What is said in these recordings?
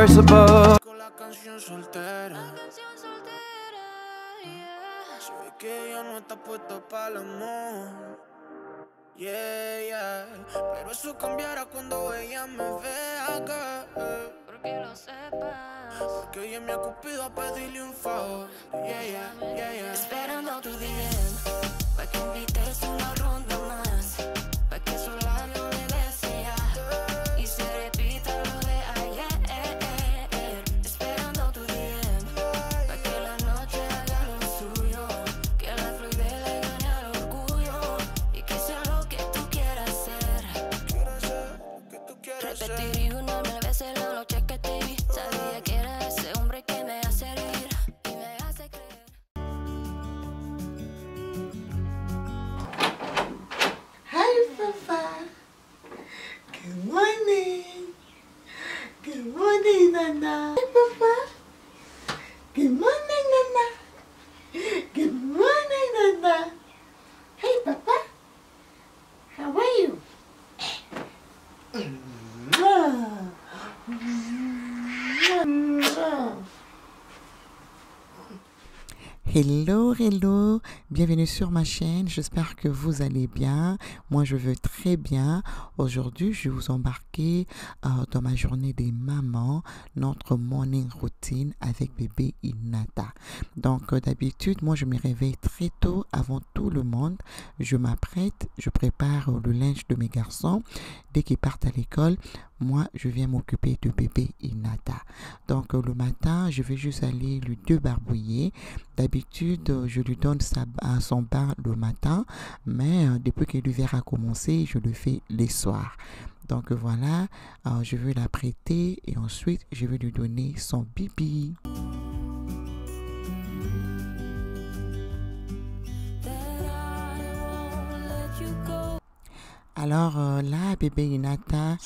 irreversible. Con la canción soltera. Se ve que ella no está puesta para el amor. Yeah, yeah. Pero eso cambiará cuando ella me vea, girl. Porque lo sepas. Porque ella me ha cupido a pedirle un favor. Yeah, yeah, yeah, yeah. Esperando tu DM, pa' que invites una ronda más, pa' que sus labios me besen ya, y se repita lo de ayer. Esperando tu DM, pa' que la noche haga lo suyo, que la fluidez le gane al orgullo, y que sea lo que tú quieras hacer. Quiero hacer lo que tú quieras hacer. Repetiría una mil veces la noche que te vi. Sabía que era ese hombre que me hace reír y me hace creer. Hi, Papa. Good morning. Good morning, Nana. Hi, Papa. Good morning, Nana. Good morning, Nana. Hey, Papa. How are you? Hello, hello, bienvenue sur ma chaîne, j'espère que vous allez bien, moi je vais très bien. Aujourd'hui je vais vous embarquer dans ma journée des mamans, notre morning routine avec bébé Inata. Donc d'habitude moi je me réveille très tôt avant tout le monde, je m'apprête, je prépare le linge de mes garçons, dès qu'ils partent à l'école, moi je viens m'occuper de bébé Inata. Donc le matin je vais juste aller lui débarbouiller. D'habitude, je lui donne son bain le matin, mais depuis que l'hiver a commencé, je le fais les soirs. Donc voilà, je vais l'apprêter et ensuite je vais lui donner son bibi. Alors là, bébé Inata,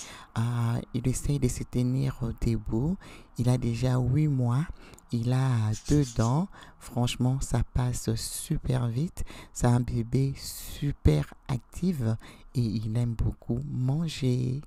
il essaye de se tenir debout. Il a déjà 8 mois. Il a 2 dents. Franchement, ça passe super vite. C'est un bébé super actif et il aime beaucoup manger.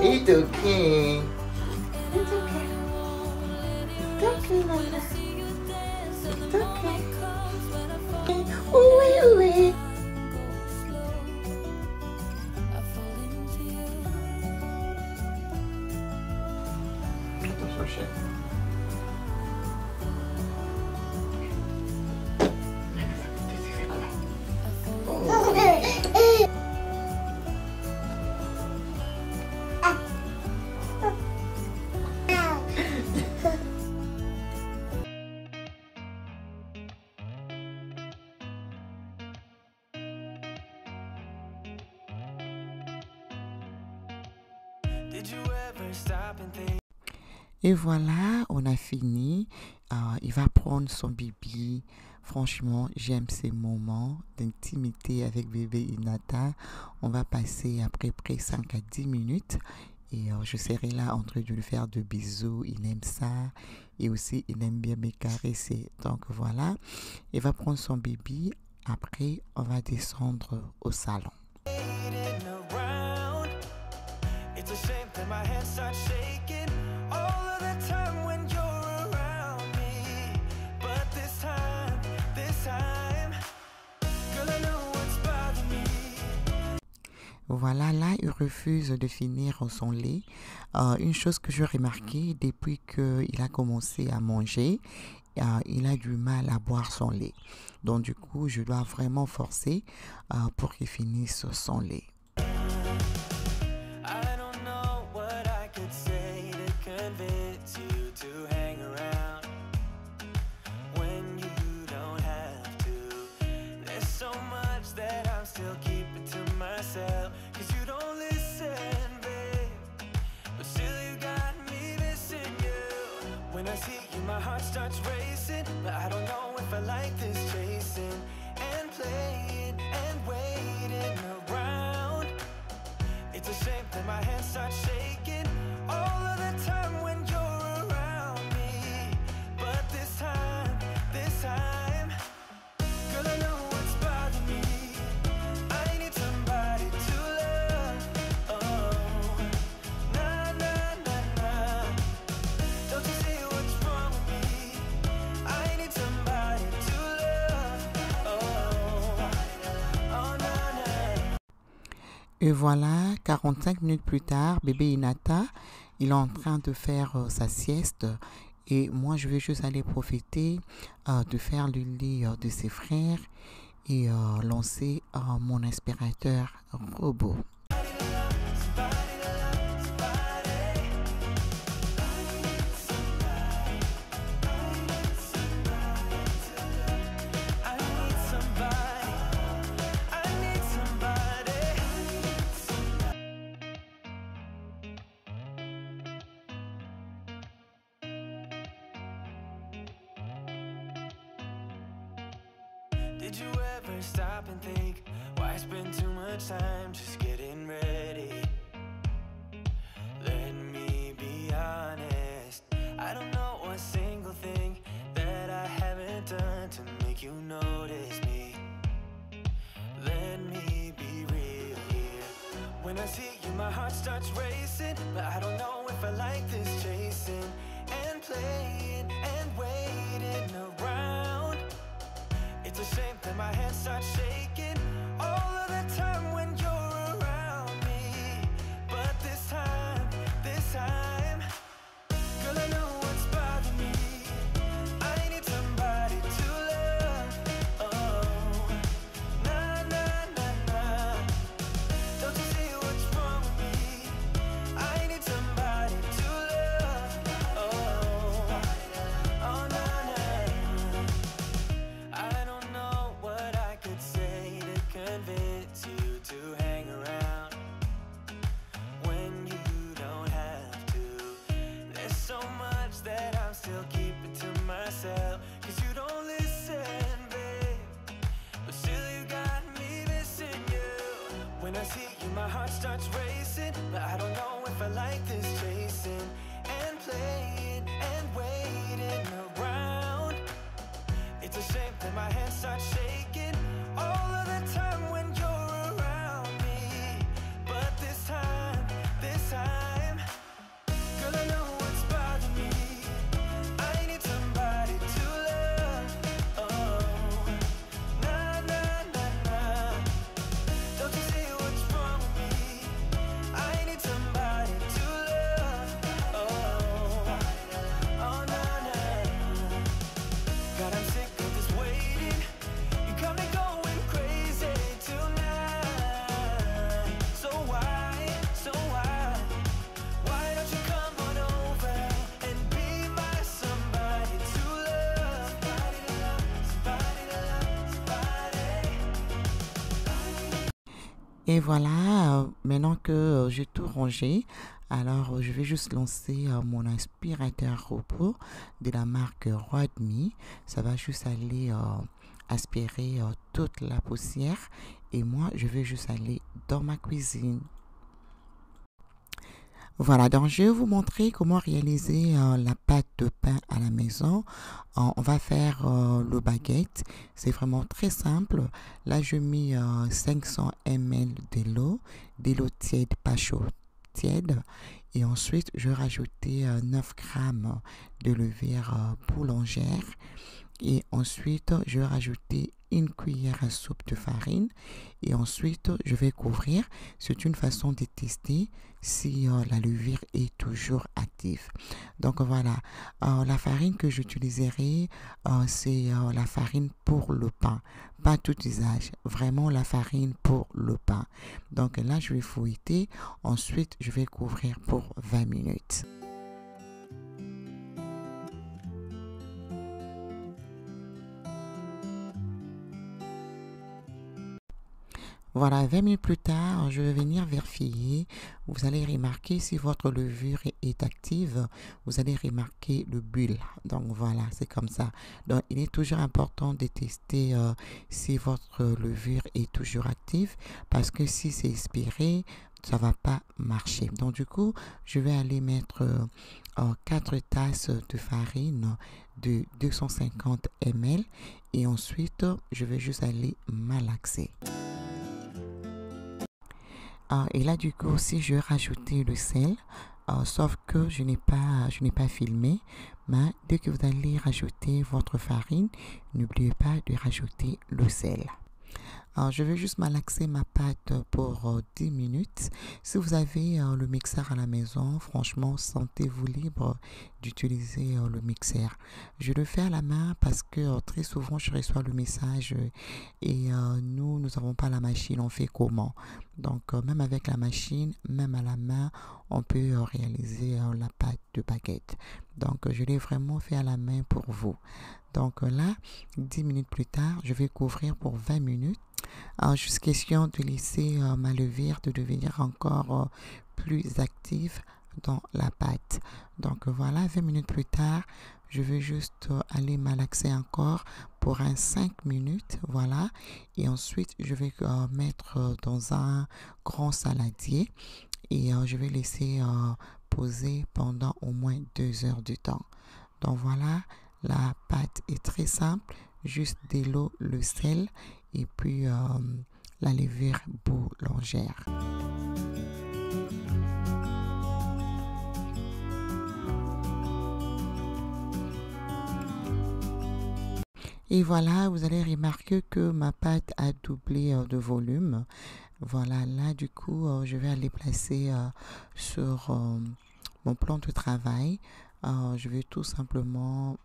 It's okay. It's okay. It's okay, Nana. It's okay. Oui, oui. Attention, chef. Et voilà, on a fini. Il va prendre son bibi. Franchement, j'aime ces moments d'intimité avec bébé Inata. On va passer à peu près 5 à 10 minutes. Et je serai là en train de lui faire de bisous. Il aime ça. Et aussi, il aime bien me caresser. Donc voilà, il va prendre son bibi. Après, on va descendre au salon. Voilà, là, il refuse de finir son lait. Une chose que j'ai remarqué depuis qu'il a commencé à manger, il a du mal à boire son lait. Donc, du coup, je dois vraiment forcer pour qu'il finisse son lait. I don't know what I could say to convince you to hang around when you don't have to. There's so much that I'm still keeping to myself, 'cause you don't listen, babe. But still you got me missing you. When I see you, my heart starts racing, but I don't know if I like this chasing and playing and waiting around. It's a shame that my hands start shaking all of the time when you're around me. But this time, girl, I know what's bothering me. I need somebody to love. Oh, nah, nah, nah, nah. Don't you see what's wrong with me? I need somebody to love. Oh, oh, nah, nah. Et voilà, 45 minutes plus tard, bébé Inata, il est en train de faire sa sieste. Et moi, je vais juste aller profiter de faire le lit de ses frères et lancer mon aspirateur robot. Did you ever stop and think, why spend too much time just getting ready? Let me be honest, I don't know a single thing that I haven't done to make you notice me. Let me be real here. When I see you, my heart starts racing, but I don't know if I like this chasing and playing and waiting around. It's a shame that my hands start shaking all of the time when you're around me. But this time, girl, I know what's bothering me. I need somebody to love. Oh, nah, nah, nah, nah. Don't you see what's wrong with me? I need somebody to love. Oh, oh, nah, nah. I don't know what I could say to convince you to hang around when you don't have to. There's so much that I'm still keeping to myself, 'cause you don't listen, babe. But still you got me missing you. When I see you, my heart starts racing, but I don't know if I like this chasing and playing and waiting around. It's a shame that my hands start shaking all of the time when you're around me. But this time, girl, I know what's bothering me. I need somebody to love. Oh, nah, nah, nah, nah. Don't you see what's wrong with me? I need somebody to love. Oh, oh, nah, nah. God, I'm sick of this waiting. You got me going crazy tonight. So why don't you come on over and be my somebody to love? Somebody. Et voilà, maintenant que j'ai tout rangé, alors je vais juste lancer mon aspirateur robot de la marque Rodme. Ça va juste aller aspirer toute la poussière et moi je vais juste aller dans ma cuisine. Voilà, donc je vais vous montrer comment réaliser la pâte de pain à la maison. On va faire le baguette. C'est vraiment très simple. Là, je mets 500 ml de l'eau tiède, pas chaude, tiède. Et ensuite, je vais rajouter 9 grammes de levure boulangère. Et ensuite, je vais rajouter une cuillère à soupe de farine et ensuite je vais couvrir. C'est une façon de tester si la levure est toujours active. Donc voilà, la farine que j'utiliserai, c'est la farine pour le pain, pas tout usage, vraiment la farine pour le pain. Donc là, je vais fouetter, ensuite je vais couvrir pour 20 minutes. Voilà, 20 minutes plus tard, je vais venir vérifier. Vous allez remarquer si votre levure est active, vous allez remarquer le bulle. Donc voilà, c'est comme ça. Donc il est toujours important de tester si votre levure est toujours active parce que si c'est expiré, ça va pas marcher. Donc du coup, je vais aller mettre 4 tasses de farine de 250 ml et ensuite, je vais juste aller malaxer. Et là du coup aussi je vais rajouter le sel, sauf que je n'ai pas filmé, mais dès que vous allez rajouter votre farine, n'oubliez pas de rajouter le sel. Alors, je vais juste malaxer ma pâte pour 10 minutes. Si vous avez le mixeur à la maison, franchement, sentez-vous libre d'utiliser le mixeur. Je le fais à la main parce que très souvent, je reçois le message et nous n'avons pas la machine, on fait comment? Donc, même avec la machine, même à la main, on peut réaliser la pâte de baguette. Donc, je l'ai vraiment fait à la main pour vous. Donc là, 10 minutes plus tard, je vais couvrir pour 20 minutes. Alors, juste question de laisser ma levure de devenir encore plus active dans la pâte. Donc voilà, 20 minutes plus tard, je vais juste aller malaxer encore pour 5 minutes. Voilà. Et ensuite, je vais mettre dans un grand saladier et je vais laisser poser pendant au moins 2 heures de temps. Donc voilà. La pâte est très simple, juste de l'eau, le sel et puis la levure boulangère. Et voilà, vous allez remarquer que ma pâte a doublé de volume. Voilà, là du coup, je vais aller placer sur mon plan de travail. Je vais tout simplement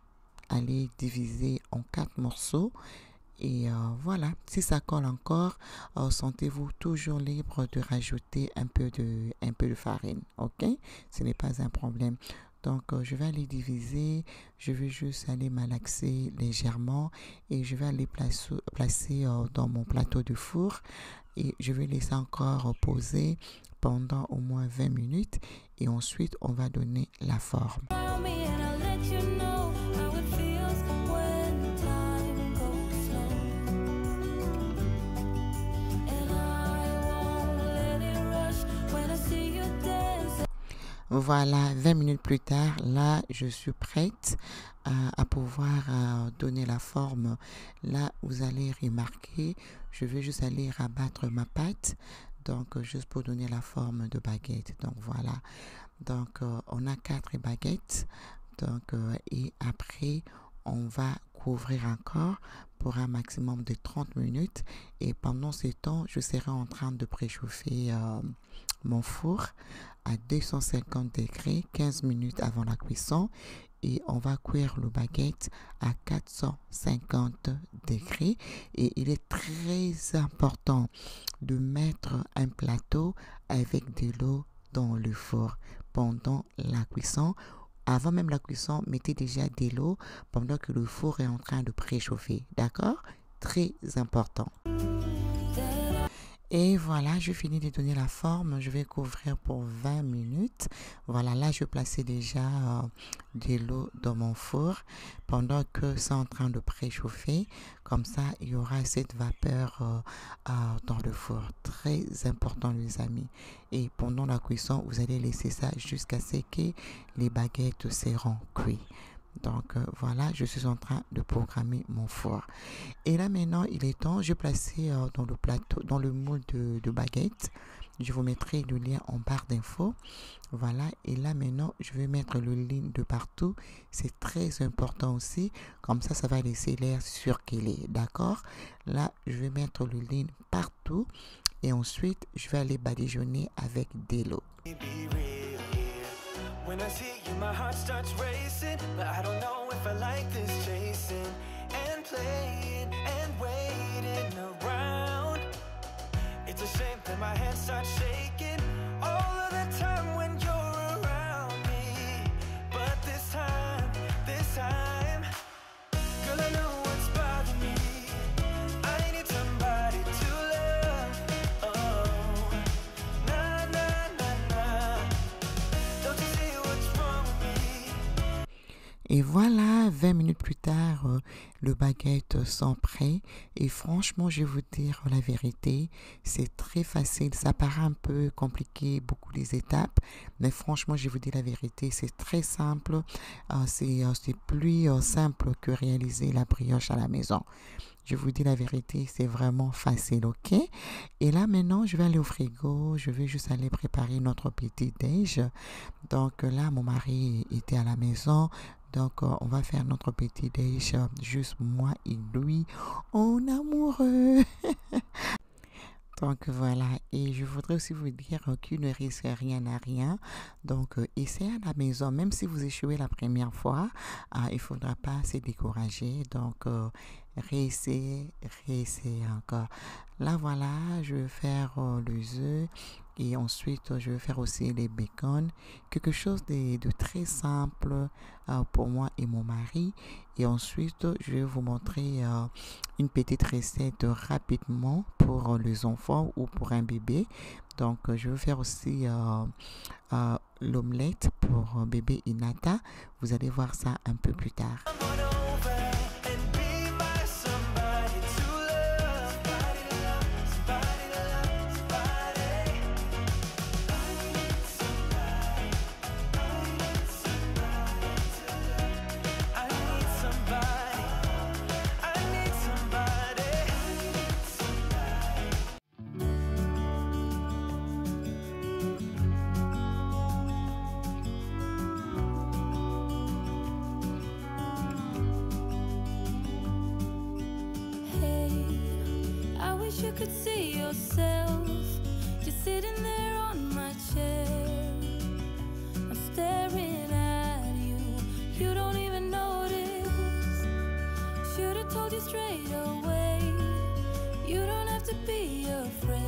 aller diviser en 4 morceaux et voilà, si ça colle encore, sentez-vous toujours libre de rajouter un peu de farine, ok, ce n'est pas un problème. Donc je vais aller diviser, je vais juste aller malaxer légèrement et je vais aller placer dans mon plateau de four et je vais laisser encore poser pendant au moins 20 minutes et ensuite on va donner la forme. Voilà, 20 minutes plus tard, là, je suis prête à pouvoir donner la forme. Là, vous allez remarquer, je vais juste aller rabattre ma pâte, donc juste pour donner la forme de baguette. Donc voilà, donc on a 4 baguettes, donc et après, on va couvrir encore pour un maximum de 30 minutes et pendant ce temps, je serai en train de préchauffer mon four à 250 degrés 15 minutes avant la cuisson et on va cuire le baguette à 450 degrés et il est très important de mettre un plateau avec de l'eau dans le four pendant la cuisson. Avant même la cuisson, mettez déjà de l'eau pendant que le four est en train de préchauffer, d'accord? Très important. Et voilà, je finis de donner la forme. Je vais couvrir pour 20 minutes. Voilà, là, je plaçais déjà de l'eau dans mon four pendant que c'est en train de préchauffer. Comme ça, il y aura cette vapeur dans le four. Très important, les amis. Et pendant la cuisson, vous allez laisser ça jusqu'à ce que les baguettes seront cuites. Donc voilà, je suis en train de programmer mon four. Et là maintenant, il est temps, je placer dans le plateau, dans le moule de baguette. je vous mettrai le lien en barre d'infos. Voilà, et là maintenant, je vais mettre le lien de partout. C'est très important aussi. Comme ça va laisser l'air circuler, d'accord? Là, je vais mettre le lien partout. Et ensuite, je vais aller badigeonner avec de l'eau. Be real here. When I see you, my heart starts racing, but I don't know if I like this chasing and playing and waiting around. It's a shame that my hands start shaking all of the time when you're around me. But this time, girl, I know what's bothering me. I need somebody to love. Oh, nah, nah, nah, nah. Don't you see what's wrong with me? Et voilà, 20 minutes plus tard, le baguette sont prêts. Et franchement, je vais vous dire la vérité, c'est très facile. Ça paraît un peu compliqué, beaucoup les étapes. Mais franchement, je vous dis la vérité, c'est très simple. C'est plus simple que réaliser la brioche à la maison. Je vous dis la vérité, c'est vraiment facile, ok? Et là, maintenant, je vais aller au frigo. Je vais juste aller préparer notre petit déj. Donc là, mon mari était à la maison. Donc, on va faire notre petit déj, juste moi et lui, en amoureux. Donc, voilà. Et je voudrais aussi vous dire qu'il ne risque rien à rien. Donc, essayez à la maison. Même si vous échouez la première fois, il ne faudra pas se décourager. Donc, réessayez encore. Là, voilà, je vais faire les œufs. Et ensuite, je vais faire aussi les bacon. Quelque chose de très simple pour moi et mon mari. Et ensuite, je vais vous montrer une petite recette rapidement pour les enfants ou pour un bébé. Donc, je vais faire aussi l'omelette pour bébé Inata. Vous allez voir ça un peu plus tard. Come on over and be my somebody to love. Somebody to love, somebody to love, somebody. I need somebody to love. I need somebody. I need somebody. Hey, I wish you could see yourself just sitting there on my chair. I'm staring at you, you don't even notice. Should've told you straight away, you don't have to be afraid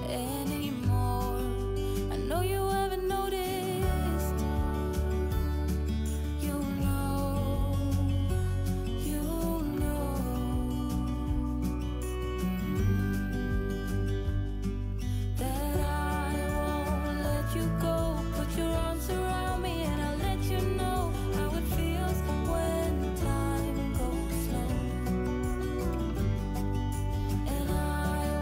anymore. I know you haven't noticed. You know that I won't let you go. Put your arms around me and I'll let you know how it feels when time goes slow. And I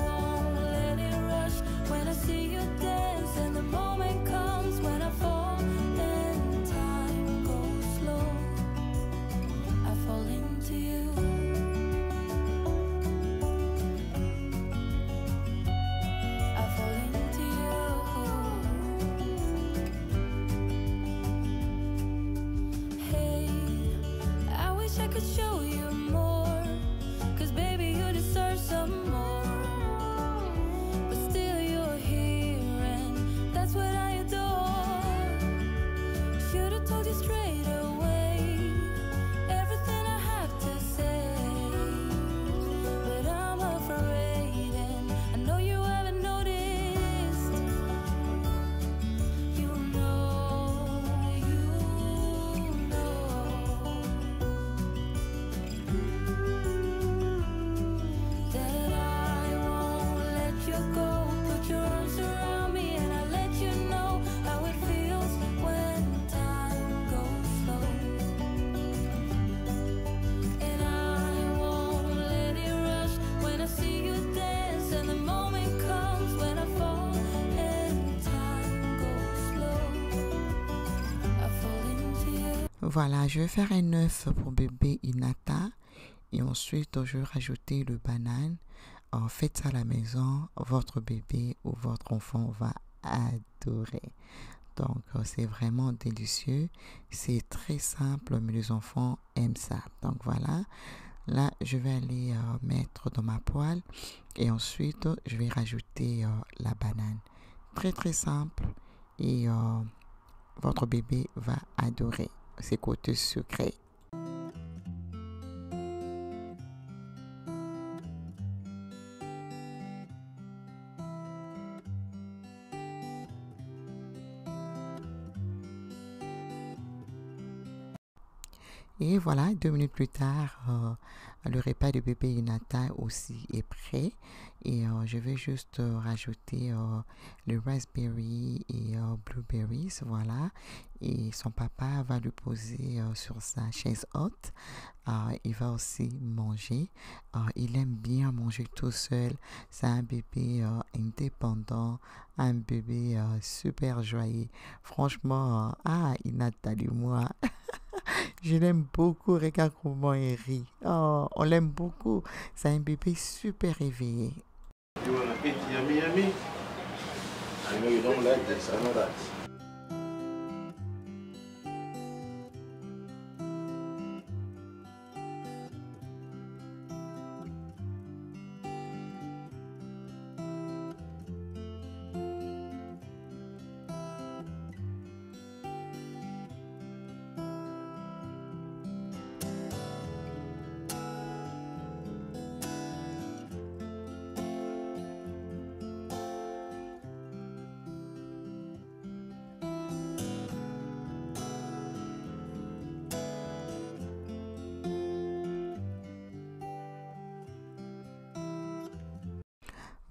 won't let it rush when I see you dance. And the moment comes when I fall and time goes slow. I fall into you. I fall into you. Hey, I wish I could show you more, 'cause baby you deserve some more. But still you're here and that's what I adore. Should've told you straight away everything I have to say. But I'm afraid and I know you haven't noticed. You know that I won't let you go. Put your arms around me and I'll let you know how it feels when time goes slow. And I won't let it rush when I see you dance. And the moment comes when I fall and time goes slow. I fall into you. Voilà, je vais faire un œuf pour bébé Inata. Et ensuite, je vais rajouter le banane. faites ça à la maison, votre bébé ou votre enfant va adorer. Donc, c'est vraiment délicieux. C'est très simple, mais les enfants aiment ça. Donc, voilà. Là, je vais aller mettre dans ma poêle et ensuite, je vais rajouter la banane. Très, très simple et votre bébé va adorer ces côtés sucrés. Et voilà, 2 minutes plus tard, le repas de bébé Inata aussi est prêt. Et je vais juste rajouter le raspberry et blueberries, voilà. Et son papa va le poser sur sa chaise haute. Il va aussi manger. Il aime bien manger tout seul. C'est un bébé indépendant, un bébé super joyeux. Franchement, Inata du moi. Je l'aime beaucoup, regarde comment il rit. Oh, on l'aime beaucoup. C'est un bébé super éveillé. You wanna eat yummy yummy? I know you don't like this, I know that.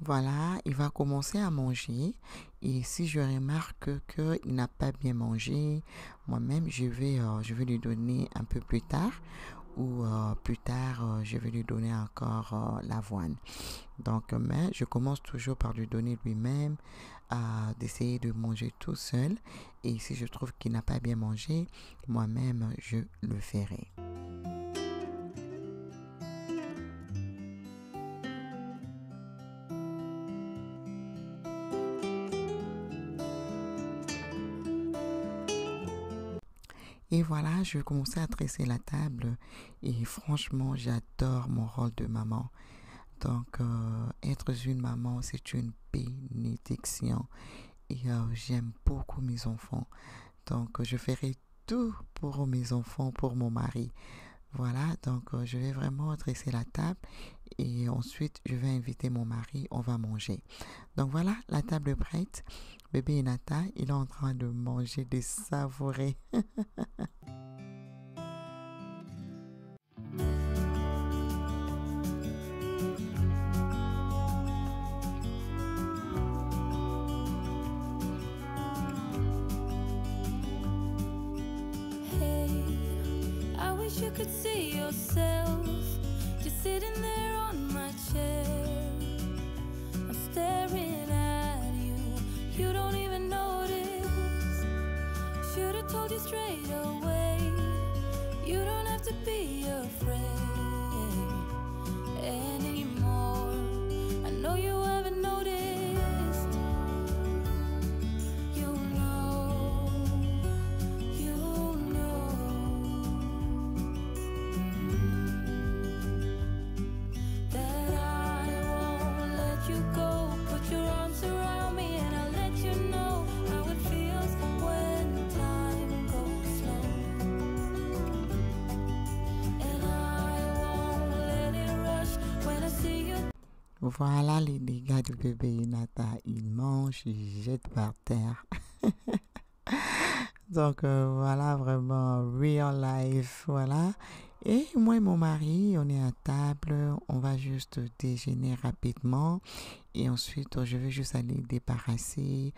Voilà, il va commencer à manger et si je remarque qu'il n'a pas bien mangé, moi-même je vais lui donner un peu plus tard ou plus tard je vais lui donner encore l'avoine. Donc, mais je commence toujours par lui donner lui-même, d'essayer de manger tout seul et si je trouve qu'il n'a pas bien mangé, moi-même je le ferai. Et voilà, je vais commencer à dresser la table et franchement, j'adore mon rôle de maman. Donc, être une maman, c'est une bénédiction et j'aime beaucoup mes enfants. Donc, je ferai tout pour mes enfants, pour mon mari. Voilà, donc je vais vraiment dresser la table et ensuite je vais inviter mon mari, on va manger. Donc voilà, la table est prête. Bébé Inata, il est en train de manger, de savourer. Hey, I wish you could see yourself just sitting there on my chair. I'm staring at you, you don't even notice. Should've told you straight away, you don't have to be afraid anymore. I know you haven't noticed. You know that I won't let you go. Put your arms around me and I'll let you know how it feels when time goes slow. And I won't let it rush when I see you. Voilà les dégâts du bébé Inata. Il mange, il jette par terre. Donc voilà, vraiment, real life, voilà. Et moi et mon mari, on est à table, on va juste déjeuner rapidement. Et ensuite, je vais juste aller débarrasser,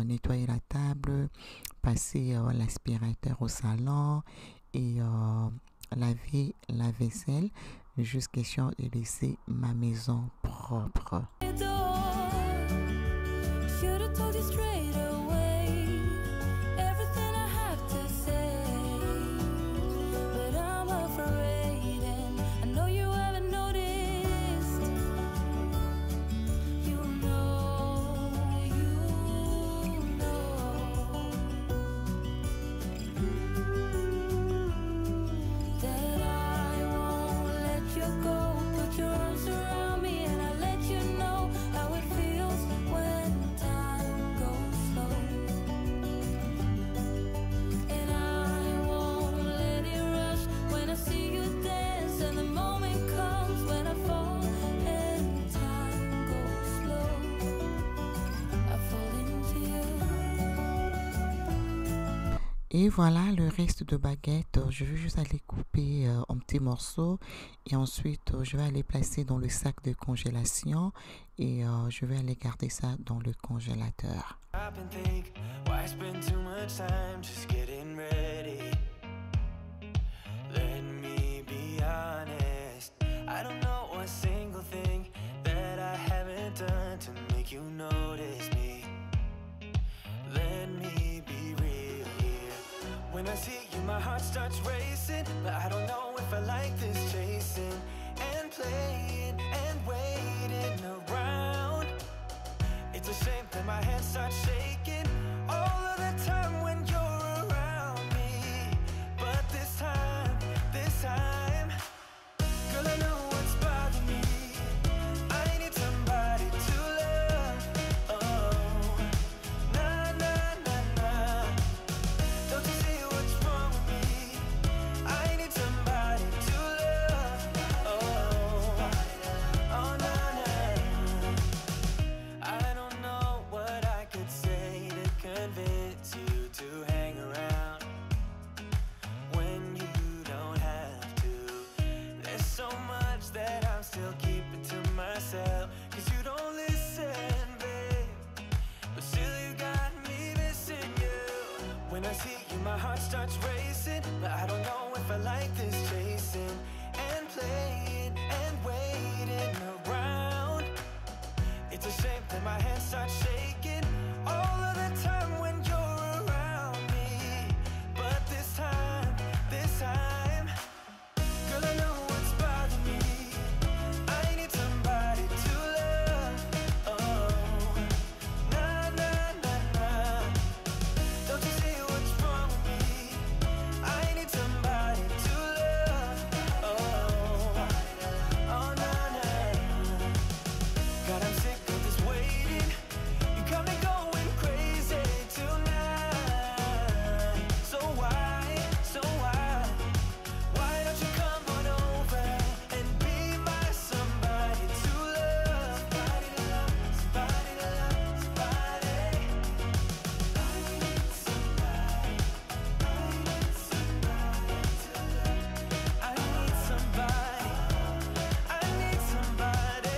nettoyer la table, passer l'aspirateur au salon et laver la vaisselle. Juste question de laisser ma maison propre. Should've told you straight away everything I have to say, but I'm afraid and I know you haven't noticed. Et voilà le reste de baguette. Je vais juste aller couper en petits morceaux et ensuite je vais aller placer dans le sac de congélation et je vais aller garder ça dans le congélateur. Stop and think, why spend too much time just getting ready? Let me be honest, I don't know a single thing that I haven't done to make you notice me. Let me be real here. When I see you, my heart starts racing, but I don't know if I like this chasing and playing and waiting around. It's a shame that my hands start shaking all of the time when you're around me. But this time, girl, I know what's bothering me. I need somebody to love. Oh, nah, nah, nah, nah. Don't you see what's wrong with me? I need somebody to love. Oh, oh, nah, nah. I don't know what I could say to convince you to hang around when you don't have to. There's so much that I'm still keeping to myself, 'cause you don't listen, babe. But still you got me missing you. When I see you, my heart starts racing, but I don't know if I like this chasing and playing and waiting around. It's a shame that my hands start shaking all of the time when you're around me. But this time, girl, I know what's bothering me. I need somebody to love. Oh, nah, nah, nah, nah. Don't you see what's wrong with me? I need somebody to love. Oh, oh, nah, nah. God, I'm sick of this waiting. You got me going crazy tonight. So why don't you come on over and be my somebody to love? Somebody to love, somebody to love, somebody. I need somebody to love. I need somebody. I need somebody.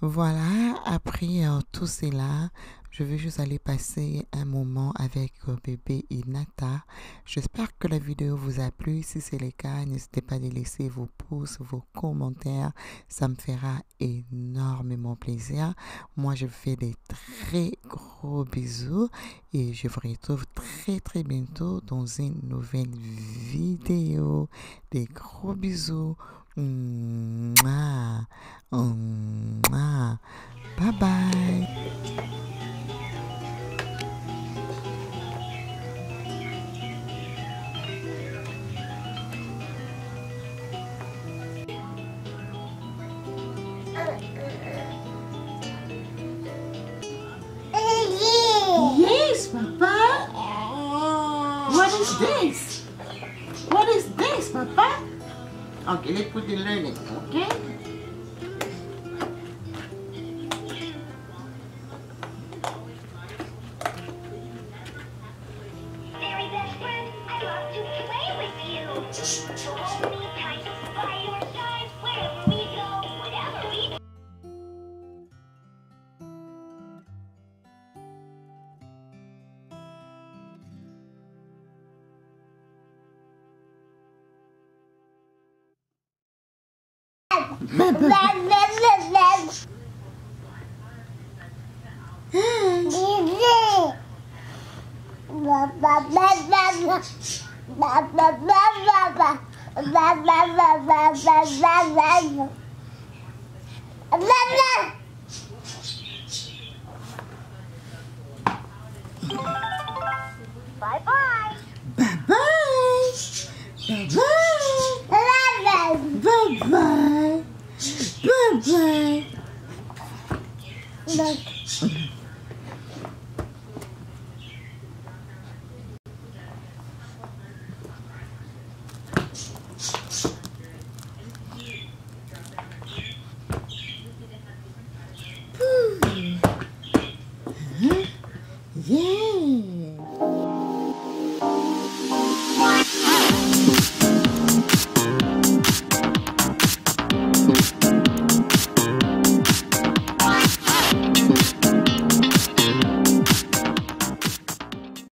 Voilà, après tout cela, je vais juste aller passer un moment avec bébé Inata. J'espère que la vidéo vous a plu. Si c'est le cas, n'hésitez pas à laisser vos pouces, vos commentaires. Ça me fera énormément plaisir. Moi, je vous fais des très gros bisous et je vous retrouve très bientôt dans une nouvelle vidéo. Des gros bisous. Mouah. Mouah. Bye bye. is this? What is this, Papa? Okay, let's put the learning, okay? Very best friend, I'd love to play with you. So hold me tight, by your side, wherever we go, whatever we do. Bye-bye. Bye-bye. Bye-bye. Bye-bye. Bye-bye. Yeah.